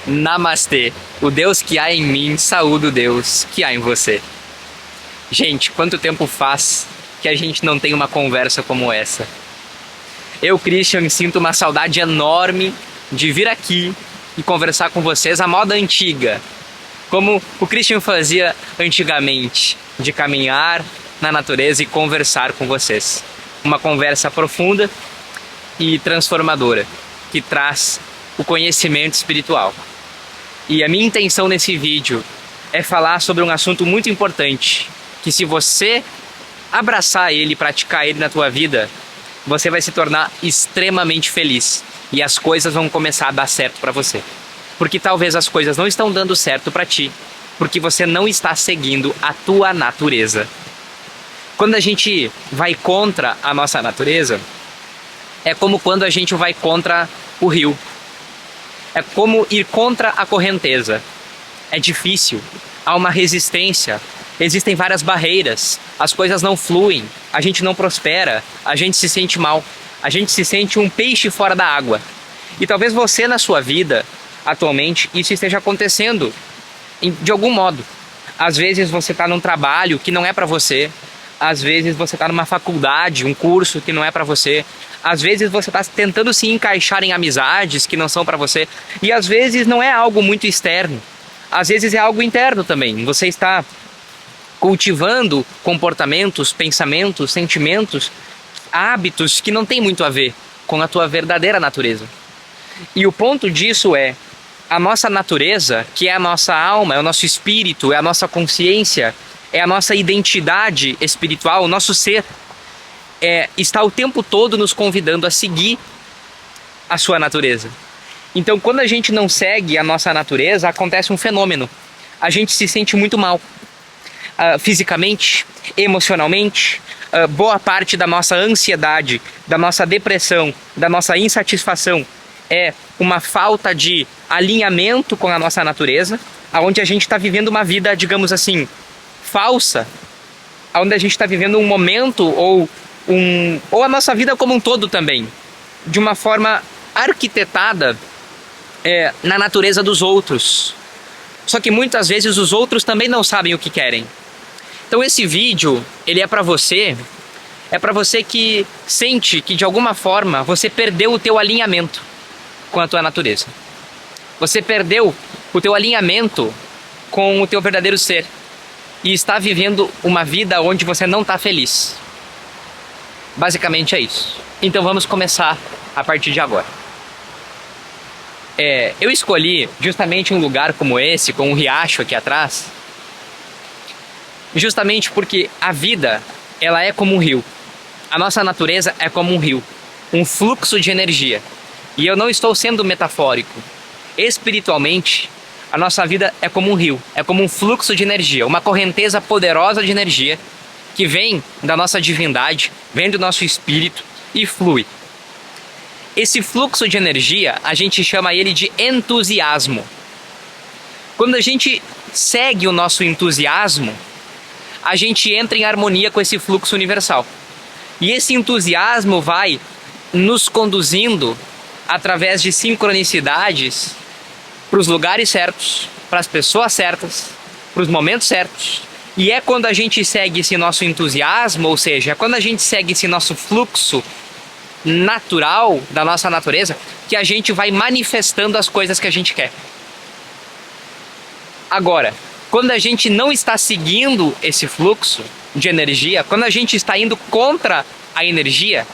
Namastê. O Deus que há em mim saúda o Deus que há em você. Gente, quanto tempo faz que a gente não tem uma conversa como essa? Eu, Christian, sinto uma saudade enorme de vir aqui e conversar com vocês à moda antiga, como o Christian fazia antigamente, de caminhar na natureza e conversar com vocês. Uma conversa profunda e transformadora, que traz o conhecimento espiritual. E a minha intenção nesse vídeo é falar sobre um assunto muito importante, que se você abraçar ele e praticar ele na tua vida, você vai se tornar extremamente feliz e as coisas vão começar a dar certo para você. Porque talvez as coisas não estão dando certo para ti, porque você não está seguindo a tua natureza. Quando a gente vai contra a nossa natureza, é como quando a gente vai contra o rio. É como ir contra a correnteza. É difícil, há uma resistência, existem várias barreiras, as coisas não fluem, a gente não prospera, a gente se sente mal, a gente se sente um peixe fora da água. E talvez você na sua vida, atualmente, isso esteja acontecendo de algum modo. Às vezes você está num trabalho que não é para você, às vezes você está numa faculdade, um curso que não é para você, às vezes você está tentando se encaixar em amizades que não são para você, e às vezes não é algo muito externo, às vezes é algo interno também. Você está cultivando comportamentos, pensamentos, sentimentos, hábitos que não tem muito a ver com a tua verdadeira natureza. E o ponto disso é, a nossa natureza, que é a nossa alma, é o nosso espírito, é a nossa consciência, é a nossa identidade espiritual, o nosso ser, está o tempo todo nos convidando a seguir a sua natureza. Então, quando a gente não segue a nossa natureza, acontece um fenômeno. A gente se sente muito mal, fisicamente, emocionalmente. Boa parte da nossa ansiedade, da nossa depressão, da nossa insatisfação é uma falta de alinhamento com a nossa natureza, onde a gente está vivendo uma vida, digamos assim, falsa, onde a gente está vivendo um momento ou a nossa vida como um todo também, de uma forma arquitetada na natureza dos outros. Só que muitas vezes os outros também não sabem o que querem. Então esse vídeo, ele é para você que sente que de alguma forma você perdeu o teu alinhamento com a tua natureza. Você perdeu o teu alinhamento com o teu verdadeiro ser e está vivendo uma vida onde você não está feliz. Basicamente é isso. Então vamos começar a partir de agora. Eu escolhi justamente um lugar como esse, com um riacho aqui atrás, justamente porque a vida, ela é como um rio. A nossa natureza é como um rio, um fluxo de energia. E eu não estou sendo metafórico. Espiritualmente, a nossa vida é como um rio, é como um fluxo de energia, uma correnteza poderosa de energia que vem da nossa divindade, vem do nosso espírito e flui. Esse fluxo de energia, a gente chama ele de entusiasmo. Quando a gente segue o nosso entusiasmo, a gente entra em harmonia com esse fluxo universal. E esse entusiasmo vai nos conduzindo através de sincronicidades para os lugares certos, para as pessoas certas, para os momentos certos. E é quando a gente segue esse nosso entusiasmo, ou seja, é quando a gente segue esse nosso fluxo natural da nossa natureza, que a gente vai manifestando as coisas que a gente quer. Agora, quando a gente não está seguindo esse fluxo de energia, quando a gente está indo contra a energia,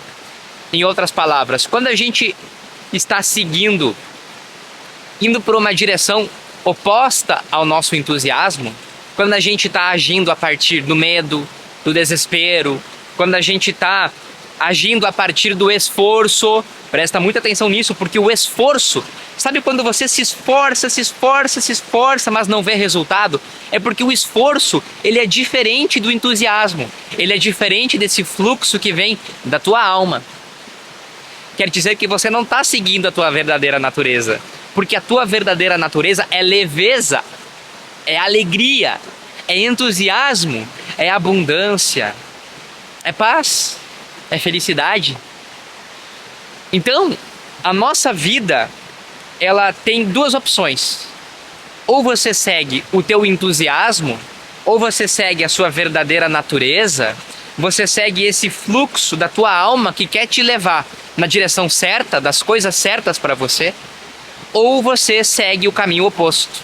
em outras palavras, quando a gente está indo por uma direção oposta ao nosso entusiasmo, quando a gente está agindo a partir do medo, do desespero, quando a gente está agindo a partir do esforço, presta muita atenção nisso, porque o esforço, sabe quando você se esforça, mas não vê resultado? É porque o esforço, ele é diferente do entusiasmo, ele é diferente desse fluxo que vem da tua alma. Quer dizer que você não está seguindo a tua verdadeira natureza, porque a tua verdadeira natureza é leveza, é alegria, é entusiasmo, é abundância, é paz, é felicidade. Então, a nossa vida, ela tem duas opções. Ou você segue o teu entusiasmo, ou você segue a sua verdadeira natureza, você segue esse fluxo da tua alma que quer te levar na direção certa, das coisas certas para você, ou você segue o caminho oposto,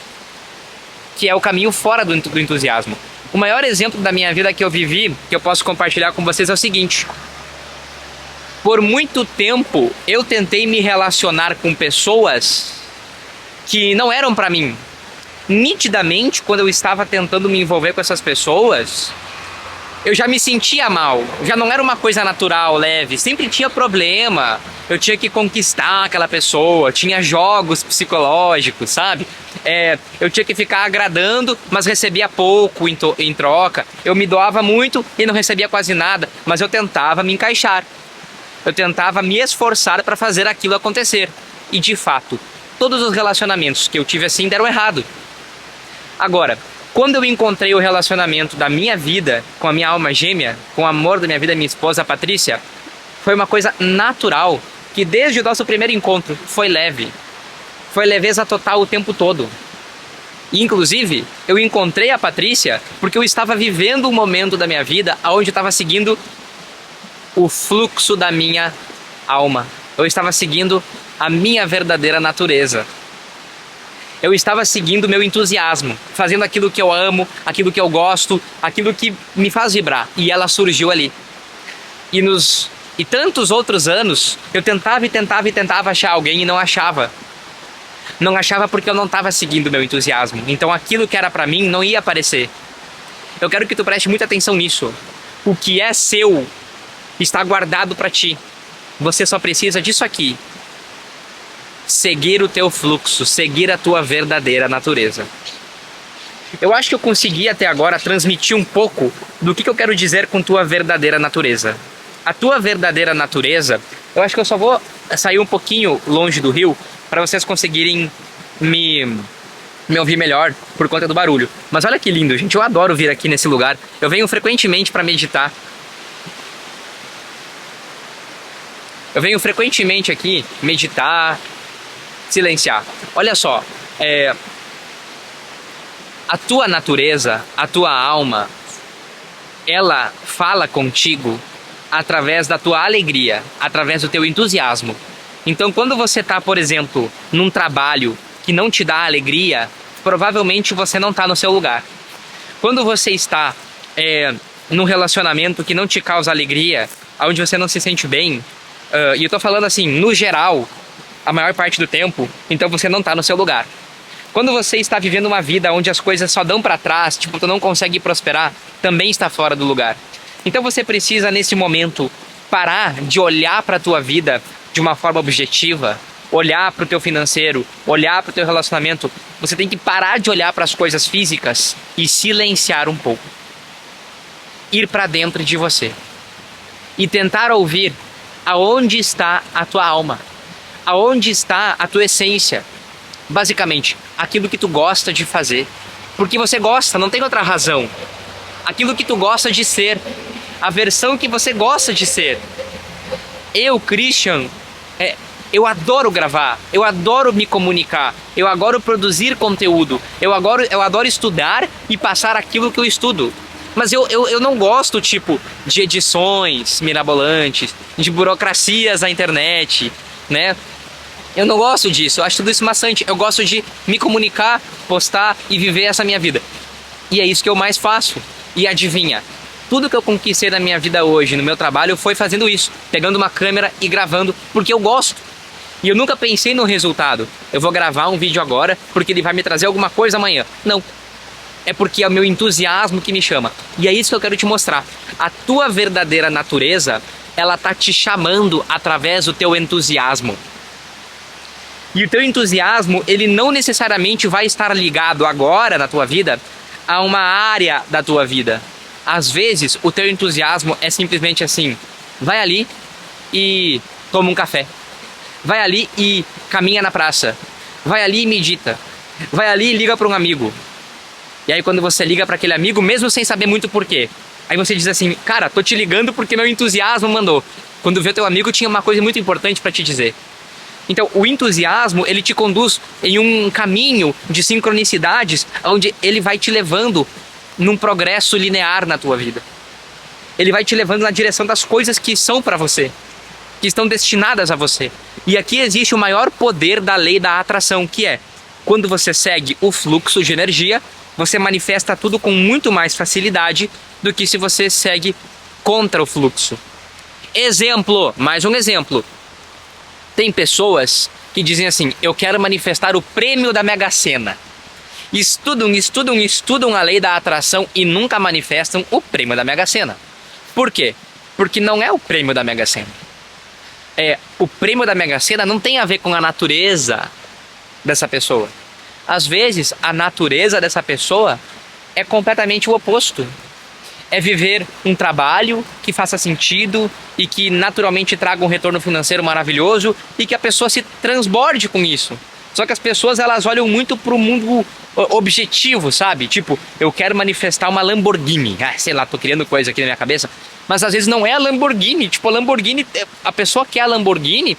que é o caminho fora do entusiasmo. O maior exemplo da minha vida que eu vivi, que eu posso compartilhar com vocês, é o seguinte: por muito tempo eu tentei me relacionar com pessoas que não eram para mim. Nitidamente, quando eu estava tentando me envolver com essas pessoas, eu já me sentia mal, já não era uma coisa natural, leve, sempre tinha problema, eu tinha que conquistar aquela pessoa, tinha jogos psicológicos, sabe? Eu tinha que ficar agradando, mas recebia pouco em troca, eu me doava muito e não recebia quase nada, mas eu tentava me encaixar, eu tentava me esforçar para fazer aquilo acontecer, e de fato, todos os relacionamentos que eu tive assim deram errado. Agora, quando eu encontrei o relacionamento da minha vida com a minha alma gêmea, com o amor da minha vida, minha esposa Patrícia, foi uma coisa natural, que desde o nosso primeiro encontro foi leve. Foi leveza total o tempo todo. E, inclusive, eu encontrei a Patrícia porque eu estava vivendo um momento da minha vida onde eu estava seguindo o fluxo da minha alma. Eu estava seguindo a minha verdadeira natureza. Eu estava seguindo o meu entusiasmo, fazendo aquilo que eu amo, aquilo que eu gosto, aquilo que me faz vibrar. E ela surgiu ali. E tantos outros anos, eu tentava achar alguém e não achava. Não achava porque eu não estava seguindo o meu entusiasmo. Então aquilo que era pra mim não ia aparecer. Eu quero que tu preste muita atenção nisso. O que é seu está guardado pra ti. Você só precisa disso aqui. Seguir o teu fluxo, seguir a tua verdadeira natureza. Eu acho que eu consegui até agora transmitir um pouco do que eu quero dizer com tua verdadeira natureza. A tua verdadeira natureza, eu acho que eu só vou sair um pouquinho longe do rio para vocês conseguirem me ouvir melhor por conta do barulho. Mas olha que lindo, gente, eu adoro vir aqui nesse lugar. Eu venho frequentemente para meditar. Eu venho frequentemente aqui meditar, silenciar. Olha só, a tua natureza, a tua alma, ela fala contigo através da tua alegria, através do teu entusiasmo. Então, quando você está, por exemplo, num trabalho que não te dá alegria, provavelmente você não está no seu lugar. Quando você está num relacionamento que não te causa alegria, onde você não se sente bem, e eu estou falando assim, no geral, a maior parte do tempo, então você não está no seu lugar. Quando você está vivendo uma vida onde as coisas só dão para trás, tipo, tu não consegue prosperar, também está fora do lugar. Então você precisa, nesse momento, parar de olhar para a tua vida de uma forma objetiva, olhar para o teu financeiro, olhar para o teu relacionamento. Você tem que parar de olhar para as coisas físicas e silenciar um pouco. Ir para dentro de você. E tentar ouvir aonde está a tua alma. Aonde está a tua essência? Basicamente, aquilo que tu gosta de fazer. Porque você gosta, não tem outra razão. Aquilo que tu gosta de ser. A versão que você gosta de ser. Eu, Christian, eu adoro gravar. Eu adoro me comunicar. Eu adoro produzir conteúdo. Eu adoro estudar e passar aquilo que eu estudo. Mas eu não gosto, tipo, de edições mirabolantes, de burocracias na internet, né? Eu não gosto disso, eu acho tudo isso maçante. Eu gosto de me comunicar, postar e viver essa minha vida. E é isso que eu mais faço. E adivinha? Tudo que eu conquistei na minha vida hoje, no meu trabalho, foi fazendo isso. Pegando uma câmera e gravando, porque eu gosto. E eu nunca pensei no resultado. Eu vou gravar um vídeo agora, porque ele vai me trazer alguma coisa amanhã. Não. É porque é o meu entusiasmo que me chama. E é isso que eu quero te mostrar. A tua verdadeira natureza, ela tá te chamando através do teu entusiasmo. E o teu entusiasmo, ele não necessariamente vai estar ligado agora na tua vida a uma área da tua vida. Às vezes, o teu entusiasmo é simplesmente assim, vai ali e toma um café. Vai ali e caminha na praça. Vai ali e medita. Vai ali e liga para um amigo. E aí quando você liga para aquele amigo, mesmo sem saber muito porquê, aí você diz assim, cara, tô te ligando porque meu entusiasmo mandou. Quando vê teu amigo, tinha uma coisa muito importante para te dizer. Então, o entusiasmo, ele te conduz em um caminho de sincronicidades, onde ele vai te levando num progresso linear na tua vida. Ele vai te levando na direção das coisas que são para você, que estão destinadas a você. E aqui existe o maior poder da lei da atração, que é, quando você segue o fluxo de energia, você manifesta tudo com muito mais facilidade do que se você segue contra o fluxo. Exemplo, mais um exemplo. Tem pessoas que dizem assim, eu quero manifestar o prêmio da Mega Sena. Estudam a lei da atração e nunca manifestam o prêmio da Mega Sena. Por quê? Porque não é o prêmio da Mega Sena. O prêmio da Mega Sena não tem a ver com a natureza dessa pessoa. Às vezes, a natureza dessa pessoa é completamente o oposto. É viver um trabalho que faça sentido e que naturalmente traga um retorno financeiro maravilhoso e que a pessoa se transborde com isso. Só que as pessoas, elas olham muito para o mundo objetivo, sabe? Tipo, eu quero manifestar uma Lamborghini. Sei lá, tô criando coisa aqui na minha cabeça. Mas às vezes não é a Lamborghini. Tipo, a Lamborghini, a pessoa quer a Lamborghini,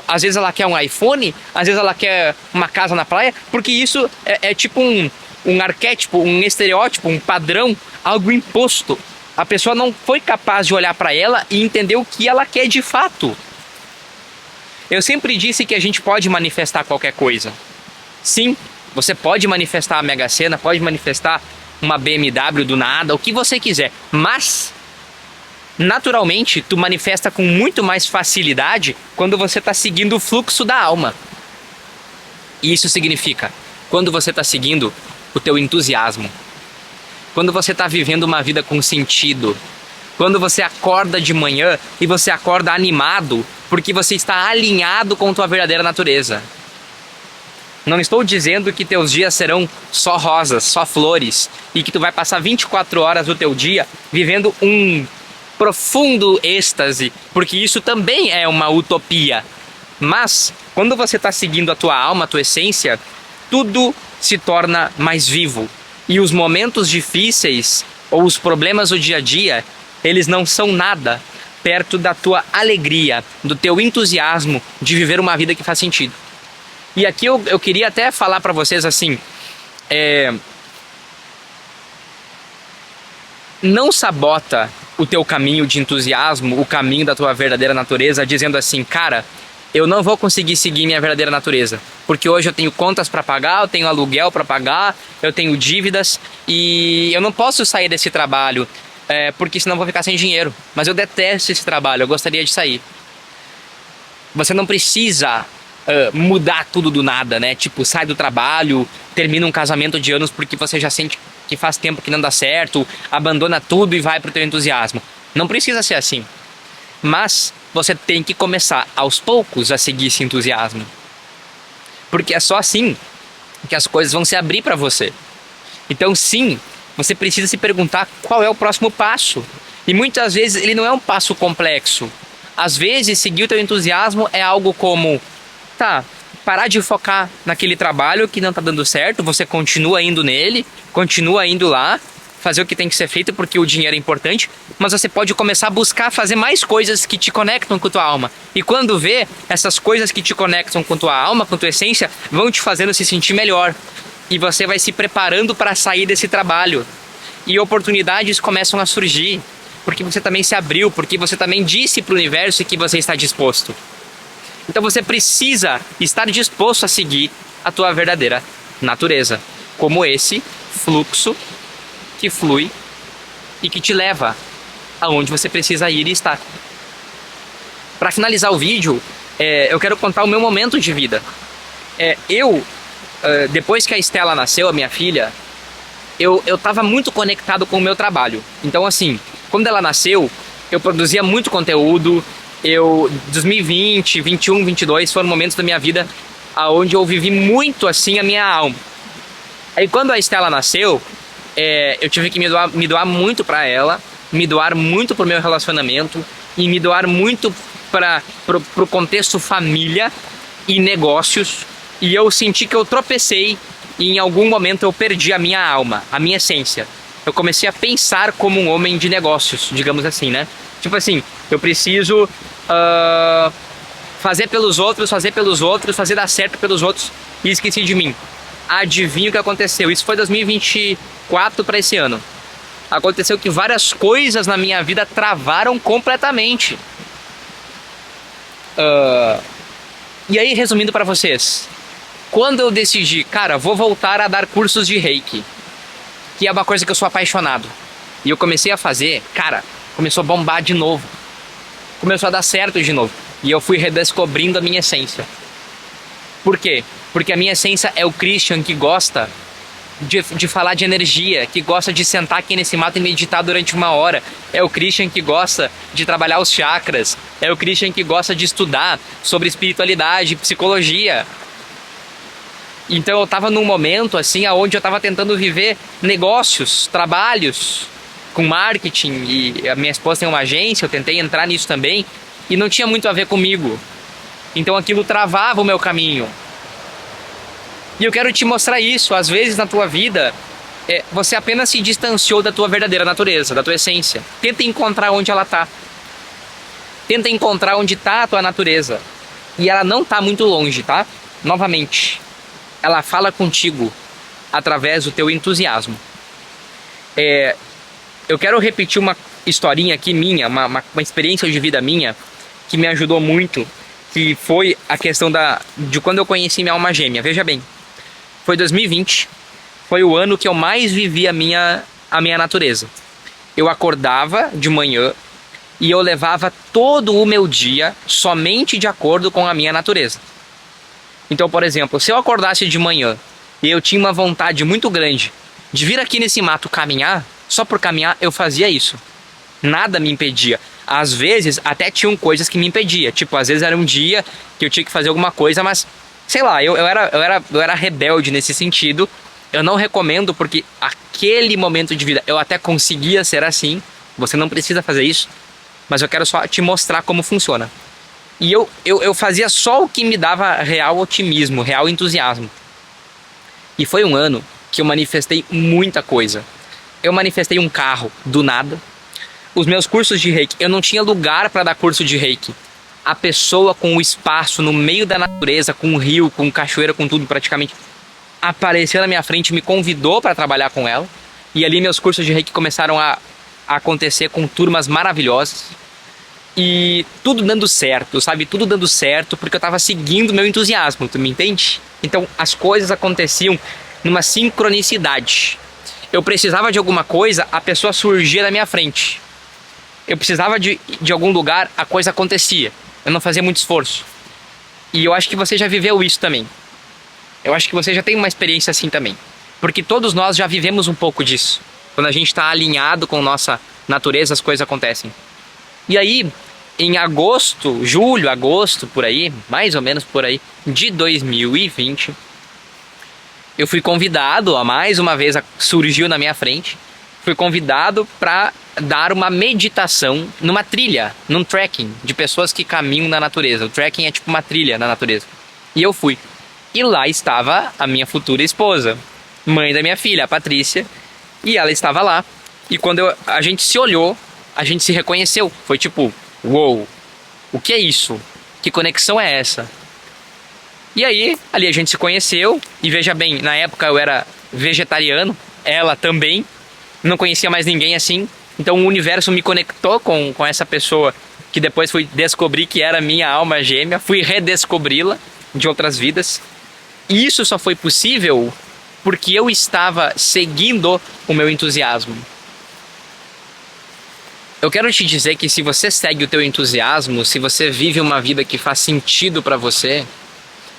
às vezes ela quer um iPhone, às vezes ela quer uma casa na praia, porque isso é tipo um arquétipo, um estereótipo, um padrão, algo imposto. A pessoa não foi capaz de olhar para ela e entender o que ela quer de fato. Eu sempre disse que a gente pode manifestar qualquer coisa. Sim, você pode manifestar a Mega Sena, pode manifestar uma BMW do nada, o que você quiser. Mas, naturalmente, tu manifesta com muito mais facilidade quando você está seguindo o fluxo da alma. E isso significa, quando você está seguindo o teu entusiasmo, quando você está vivendo uma vida com sentido, quando você acorda de manhã e você acorda animado, porque você está alinhado com tua verdadeira natureza. Não estou dizendo que teus dias serão só rosas, só flores, e que tu vai passar 24 horas do teu dia vivendo um profundo êxtase, porque isso também é uma utopia. Mas, quando você está seguindo a tua alma, a tua essência, tudo se torna mais vivo. E os momentos difíceis, ou os problemas do dia a dia, eles não são nada perto da tua alegria, do teu entusiasmo de viver uma vida que faz sentido. E aqui eu queria até falar para vocês assim, não sabota o teu caminho de entusiasmo, o caminho da tua verdadeira natureza, dizendo assim, cara, eu não vou conseguir seguir minha verdadeira natureza, porque hoje eu tenho contas para pagar, eu tenho aluguel para pagar, eu tenho dívidas e eu não posso sair desse trabalho, porque senão eu vou ficar sem dinheiro. Mas eu detesto esse trabalho, eu gostaria de sair. Você não precisa mudar tudo do nada, né? Tipo, sai do trabalho, termina um casamento de anos porque você já sente que faz tempo que não dá certo, abandona tudo e vai pro teu entusiasmo. Não precisa ser assim. Mas você tem que começar aos poucos a seguir esse entusiasmo. Porque é só assim que as coisas vão se abrir para você. Então sim, você precisa se perguntar qual é o próximo passo. E muitas vezes ele não é um passo complexo. Às vezes seguir o teu entusiasmo é algo como, parar de focar naquele trabalho que não está dando certo, você continua indo nele, continua indo lá, fazer o que tem que ser feito porque o dinheiro é importante, mas você pode começar a buscar fazer mais coisas que te conectam com tua alma. E quando vê, essas coisas que te conectam com tua alma, com tua essência, vão te fazendo se sentir melhor. E você vai se preparando para sair desse trabalho. E oportunidades começam a surgir, porque você também se abriu, porque você também disse para o universo que você está disposto. Então você precisa estar disposto a seguir a tua verdadeira natureza, como esse fluxo que flui e que te leva aonde você precisa ir e estar. Para finalizar o vídeo, eu quero contar o meu momento de vida. Depois que a Estela nasceu, a minha filha, eu estava muito conectado com o meu trabalho. Então assim, quando ela nasceu, eu produzia muito conteúdo. 2020, 21, 22 foram momentos da minha vida onde eu vivi muito assim a minha alma. Aí quando a Estela nasceu, eu tive que me doar muito para ela, me doar muito pro meu relacionamento e me doar muito pro contexto família e negócios. E eu senti que eu tropecei e em algum momento eu perdi a minha alma, a minha essência. Eu comecei a pensar como um homem de negócios, digamos assim, né? Tipo assim, eu preciso fazer pelos outros, fazer dar certo pelos outros e esqueci de mim. Adivinha o que aconteceu? Isso foi 2024 para esse ano. Aconteceu que várias coisas na minha vida travaram completamente. E aí, resumindo para vocês, quando eu decidi, cara, vou voltar a dar cursos de Reiki, que é uma coisa que eu sou apaixonado, e eu comecei a fazer, cara, começou a bombar de novo. Começou a dar certo de novo. E eu fui redescobrindo a minha essência. Por quê? Porque a minha essência é o Christian que gosta de falar de energia, que gosta de sentar aqui nesse mato e meditar durante 1 hora. É o Christian que gosta de trabalhar os chakras. É o Christian que gosta de estudar sobre espiritualidade, psicologia. Então eu estava num momento assim, onde eu estava tentando viver negócios, trabalhos com marketing, e a minha esposa tem uma agência, eu tentei entrar nisso também, e não tinha muito a ver comigo. Então aquilo travava o meu caminho. E eu quero te mostrar isso. Às vezes na tua vida, você apenas se distanciou da tua verdadeira natureza, da tua essência. Tenta encontrar onde ela está. Tenta encontrar onde está a tua natureza. E ela não está muito longe, tá? Novamente, ela fala contigo através do teu entusiasmo. Eu quero repetir uma historinha aqui minha, uma experiência de vida minha, que me ajudou muito, que foi a questão de quando eu conheci minha alma gêmea. Veja bem, foi 2020, foi o ano que eu mais vivi a minha natureza. Eu acordava de manhã e eu levava todo o meu dia somente de acordo com a minha natureza. Então, por exemplo, se eu acordasse de manhã e eu tinha uma vontade muito grande de vir aqui nesse mato caminhar, só por caminhar eu fazia isso. Nada me impedia. Às vezes até tinham coisas que me impediam. Tipo, às vezes era um dia que eu tinha que fazer alguma coisa, mas sei lá, eu era rebelde nesse sentido. Eu não recomendo, porque aquele momento de vida eu até conseguia ser assim. Você não precisa fazer isso, mas eu quero só te mostrar como funciona. E eu fazia só o que me dava real otimismo, real entusiasmo. E foi um ano que eu manifestei muita coisa. Eu manifestei um carro do nada. Os meus cursos de Reiki, eu não tinha lugar para dar curso de Reiki. A pessoa com o espaço no meio da natureza, com um rio, com cachoeira, com tudo praticamente, apareceu na minha frente, me convidou para trabalhar com ela. E ali meus cursos de Reiki começaram a acontecer com turmas maravilhosas. E tudo dando certo, sabe? Tudo dando certo porque eu estava seguindo meu entusiasmo, tu me entende? Então as coisas aconteciam numa sincronicidade. Eu precisava de alguma coisa, a pessoa surgia na minha frente. Eu precisava de algum lugar, a coisa acontecia. Eu não fazia muito esforço. E eu acho que você já viveu isso também. Eu acho que você já tem uma experiência assim também. Porque todos nós já vivemos um pouco disso. Quando a gente está alinhado com nossa natureza, as coisas acontecem. E aí, em julho, agosto, por aí, mais ou menos por aí, de 2020, eu fui convidado, mais uma vez surgiu na minha frente, fui convidado para dar uma meditação numa trilha, num trekking de pessoas que caminham na natureza. O trekking é tipo uma trilha na natureza. E eu fui. E lá estava a minha futura esposa, mãe da minha filha, a Patrícia, e ela estava lá. E quando a gente se olhou, a gente se reconheceu. Foi tipo, uou, o que é isso? Que conexão é essa? E aí, ali a gente se conheceu. E veja bem, na época eu era vegetariano, ela também. Não conhecia mais ninguém assim. Então o universo me conectou com essa pessoa, que depois fui descobrir que era minha alma gêmea. Fui redescobri-la de outras vidas. E isso só foi possível porque eu estava seguindo o meu entusiasmo. Eu quero te dizer que se você segue o teu entusiasmo, se você vive uma vida que faz sentido para você,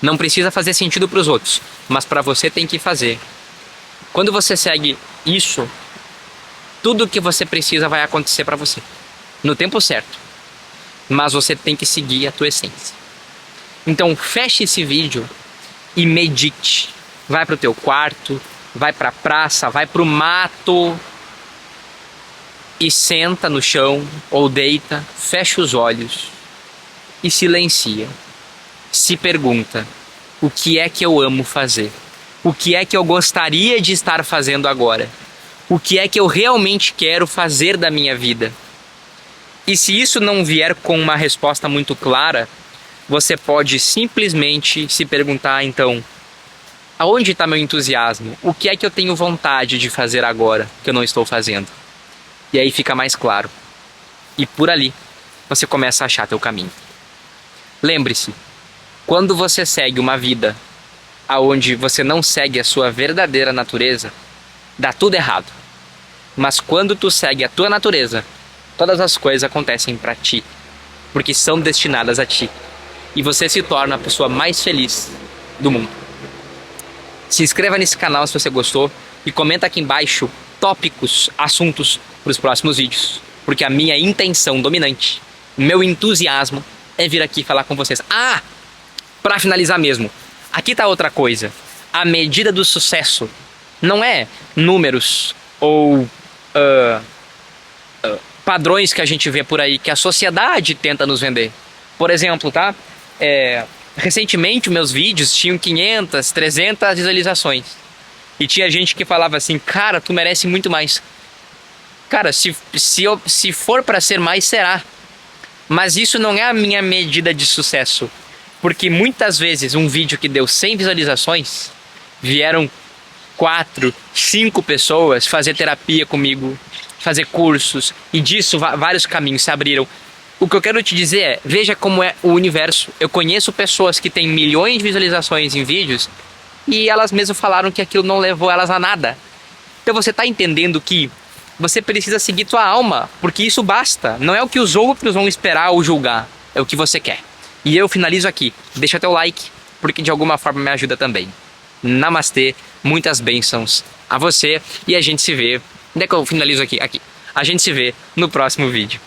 não precisa fazer sentido para os outros, mas para você tem que fazer. Quando você segue isso, tudo o que você precisa vai acontecer para você, no tempo certo. Mas você tem que seguir a tua essência. Então feche esse vídeo e medite. Vai para o teu quarto, vai para a praça, vai para o mato e senta no chão ou deita, fecha os olhos e silencia. Se pergunta: o que é que eu amo fazer? O que é que eu gostaria de estar fazendo agora? O que é que eu realmente quero fazer da minha vida? E se isso não vier com uma resposta muito clara, você pode simplesmente se perguntar, então, aonde está meu entusiasmo? O que é que eu tenho vontade de fazer agora que eu não estou fazendo? E aí fica mais claro. E por ali, você começa a achar teu caminho. Lembre-se, quando você segue uma vida aonde você não segue a sua verdadeira natureza, dá tudo errado. Mas quando tu segue a tua natureza, todas as coisas acontecem para ti, porque são destinadas a ti. E você se torna a pessoa mais feliz do mundo. Se inscreva nesse canal se você gostou e comenta aqui embaixo tópicos, assuntos para os próximos vídeos. Porque a minha intenção dominante, meu entusiasmo é vir aqui falar com vocês. Ah, para finalizar mesmo, aqui tá outra coisa. A medida do sucesso não é números ou padrões que a gente vê por aí, que a sociedade tenta nos vender. Por exemplo, tá? Recentemente meus vídeos tinham 500, 300 visualizações. E tinha gente que falava assim, cara, tu merece muito mais. Cara, se for para ser mais, será. Mas isso não é a minha medida de sucesso. Porque muitas vezes um vídeo que deu 100 visualizações, vieram 4, 5 pessoas fazer terapia comigo, fazer cursos, e disso vários caminhos se abriram. O que eu quero te dizer é, veja como é o universo. Eu conheço pessoas que têm milhões de visualizações em vídeos e elas mesmas falaram que aquilo não levou elas a nada. Então você está entendendo que você precisa seguir tua alma, porque isso basta. Não é o que os outros vão esperar ou julgar, é o que você quer. E eu finalizo aqui. Deixa teu like, porque de alguma forma me ajuda também. Namastê, muitas bênçãos a você e a gente se vê. Onde é que eu finalizo aqui? Aqui. A gente se vê no próximo vídeo.